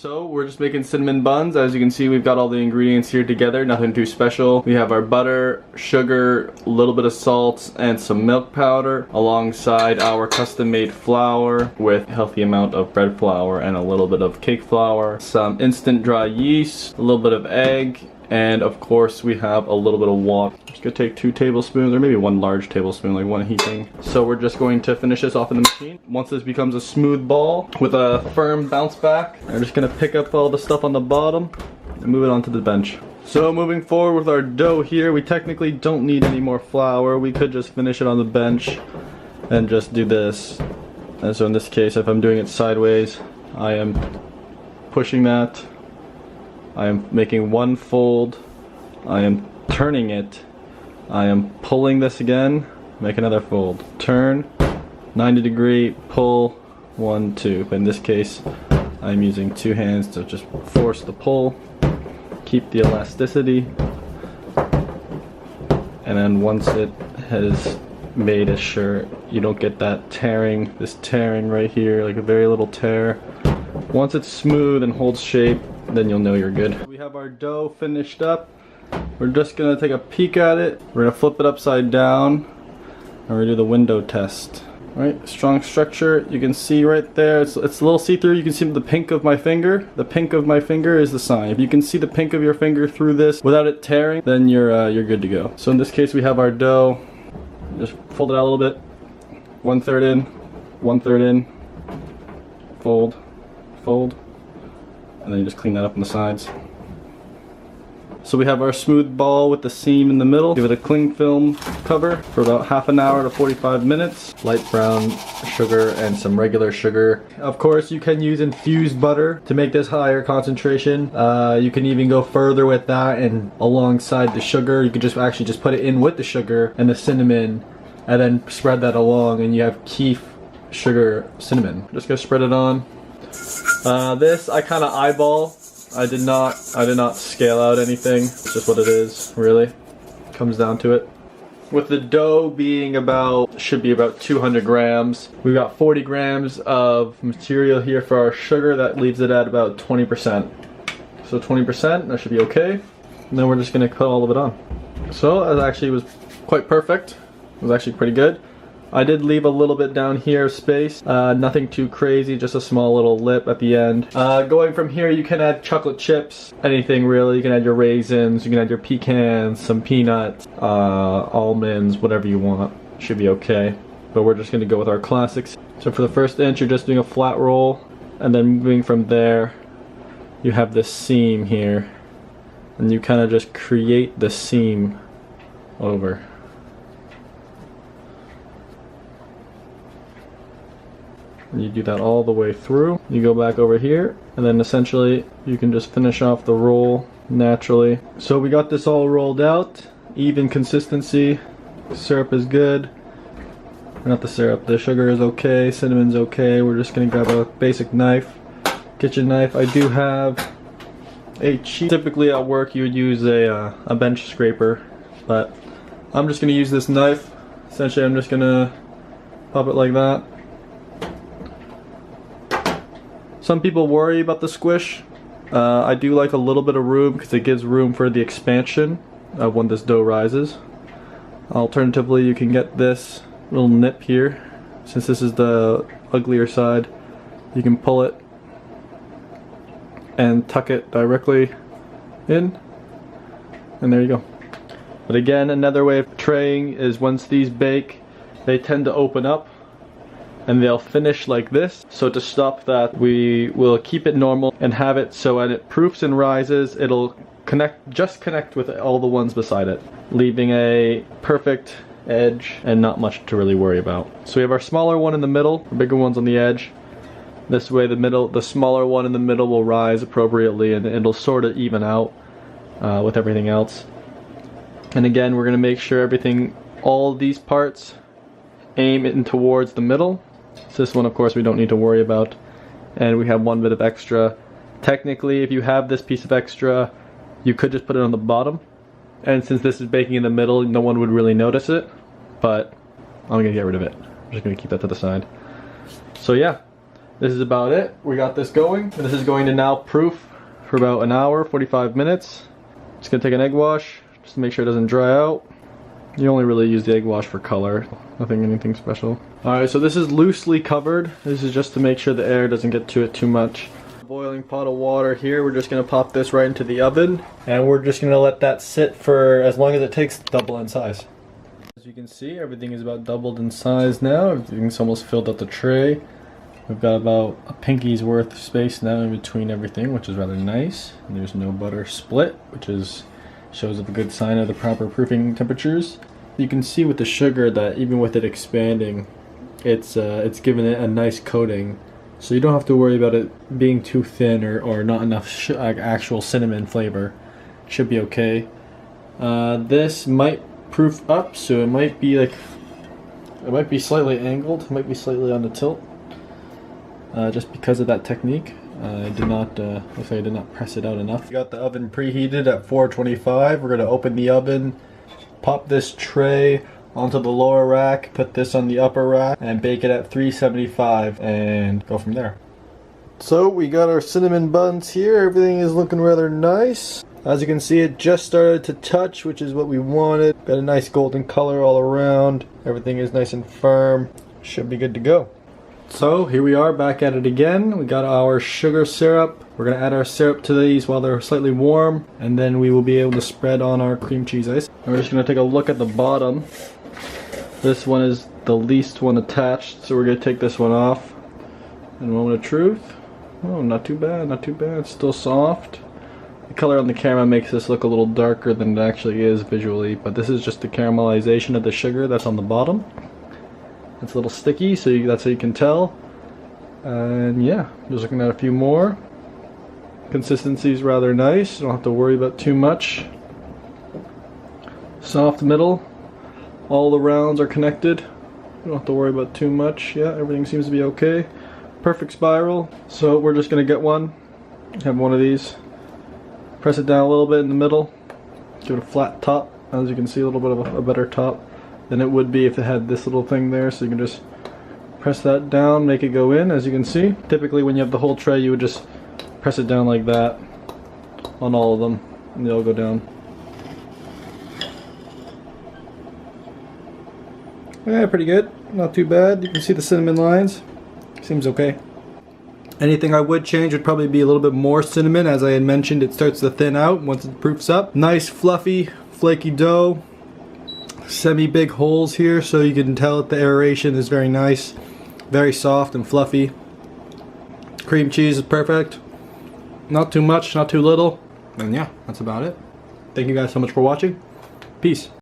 So we're just making cinnamon buns. As you can see, we've got all the ingredients here together, nothing too special. We have our butter, sugar, a little bit of salt, and some milk powder, alongside our custom-made flour with a healthy amount of bread flour and a little bit of cake flour, some instant dry yeast, a little bit of egg, and of course we have a little bit of water. Just gonna take 2 tablespoons, or maybe 1 large tablespoon, like 1 heaping. So we're just going to finish this off in the machine. Once this becomes a smooth ball with a firm bounce back, I'm just gonna pick up all the stuff on the bottom and move it onto the bench. So moving forward with our dough here, we technically don't need any more flour. We could just finish it on the bench and just do this. And so in this case, if I'm doing it sideways, I am pushing that. I am making 1 fold, I am turning it, I am pulling this again, make another fold, turn, 90 degree, pull, 1, 2. In this case, I'm using 2 hands to just force the pull, keep the elasticity, and then once it has made it sure you don't get that tearing, this tearing right here, like a very little tear. Once it's smooth and holds shape, then you'll know you're good. We have our dough finished up. We're just gonna take a peek at it. We're gonna flip it upside down and we're gonna do the window test. Alright, strong structure. You can see right there, it's a little see-through. You can see the pink of my finger. The pink of my finger is the sign. If you can see the pink of your finger through this without it tearing, then you're good to go. So in this case, we have our dough. Just fold it out a little bit. 1/3 in, 1/3 in. Fold, fold. And then you just clean that up on the sides. So we have our smooth ball with the seam in the middle. Give it a cling film cover for about half an hour to 45 minutes. Light brown sugar and some regular sugar. Of course, you can use infused butter to make this higher concentration. You can even go further with that, and alongside the sugar, you could just actually just put it in with the sugar and the cinnamon, and then spread that along, and you have keef sugar cinnamon. Just gonna spread it on. This I kind of eyeball. I did not scale out anything. It's just what it is, really. Comes down to it. With the dough being should be about 200 grams. We've got 40 grams of material here for our sugar. That leaves it at about 20%. So 20%, that should be okay. And then we're just gonna cut all of it on. So that actually was quite perfect. It was actually pretty good. I did leave a little bit down here of space, nothing too crazy, just a small little lip at the end. Going from here, you can add chocolate chips, anything really. You can add your raisins, you can add your pecans, some peanuts, almonds, whatever you want. Should be okay. But we're just gonna go with our classics. So for the first inch, you're just doing a flat roll, and then moving from there, you have this seam here, and you kind of just create the seam over. And you do that all the way through. You go back over here, and then essentially you can just finish off the roll naturally. So we got this all rolled out, even consistency. Syrup is good. Not the syrup, the sugar is okay, cinnamon's okay. We're just gonna grab a basic knife, kitchen knife. I do have a cheap, typically at work you would use a bench scraper, but I'm just gonna use this knife. Essentially I'm just gonna pop it like that. Some people worry about the squish. I do like a little bit of room because it gives room for the expansion when this dough rises. Alternatively, you can get this little nip here. Since this is the uglier side, you can pull it and tuck it directly in, and there you go. But again, another way of traying is once these bake, they tend to open up and they'll finish like this. So to stop that, we will keep it normal and have it so when it proofs and rises, it'll just connect with all the ones beside it, leaving a perfect edge and not much to really worry about. So we have our smaller one in the middle, bigger ones on the edge. This way the smaller one in the middle will rise appropriately, and it'll sort of even out with everything else. And again, we're going to make sure all these parts aim in towards the middle. So this one, of course, we don't need to worry about. And we have 1 bit of extra. Technically, if you have this piece of extra, you could just put it on the bottom. And since this is baking in the middle, no one would really notice it. But I'm going to get rid of it. I'm just going to keep that to the side. So yeah, This is about it. We got this going. And this is going to now proof for about an hour, 45 minutes. Just gonna take an egg wash just to make sure it doesn't dry out. You only really use the egg wash for color, anything special. Alright, so this is loosely covered. This is just to make sure the air doesn't get to it too much. Boiling pot of water here. We're just gonna pop this right into the oven, and we're just gonna let that sit for as long as it takes, double in size. As you can see, everything is about doubled in size now. Everything's almost filled up the tray. We've got about a pinky's worth of space now in between everything, which is rather nice. And there's no butter split, which shows up a good sign of the proper proofing temperatures. You can see with the sugar that even with it expanding, it's given it a nice coating. So you don't have to worry about it being too thin or not enough actual cinnamon flavor. It should be okay. This might proof up, so it might be slightly angled, it might be slightly on the tilt. Just because of that technique. I did not, looks like I did not press it out enough. We got the oven preheated at 425. We're going to open the oven, pop this tray onto the lower rack, put this on the upper rack, and bake it at 375 and go from there. So we got our cinnamon buns here. Everything is looking rather nice. As you can see, it just started to touch, which is what we wanted. Got a nice golden color all around. Everything is nice and firm. Should be good to go. So here we are back at it again. We got our sugar syrup. We're going to add our syrup to these while they're slightly warm, and then we will be able to spread on our cream cheese ice. And we're just going to take a look at the bottom. This one is the least one attached, so we're going to take this one off. And moment of truth. Oh, not too bad, not too bad. It's still soft. The color on the camera makes this look a little darker than it actually is visually, but this is just the caramelization of the sugar that's on the bottom. It's a little sticky, so that's how you can tell. And yeah, just looking at a few more. Consistency is rather nice. You don't have to worry about too much. Soft middle. All the rounds are connected. You don't have to worry about too much. Yeah, everything seems to be okay. Perfect spiral. So we're just gonna get one. Have one of these. Press it down a little bit in the middle. Give it a flat top. As you can see, a little bit of a better top than it would be if it had this little thing there, so you can just press that down, make it go in, as you can see. Typically when you have the whole tray, you would just press it down like that on all of them, and they'll go down. Yeah, pretty good, not too bad. You can see the cinnamon lines, seems okay. Anything I would change would probably be a little bit more cinnamon. As I had mentioned, it starts to thin out once it proofs up. Nice fluffy, flaky dough. Semi-big holes here, so you can tell that the aeration is very nice, very soft and fluffy. Cream cheese is perfect, not too much, not too little, and yeah, that's about it. Thank you guys so much for watching. Peace.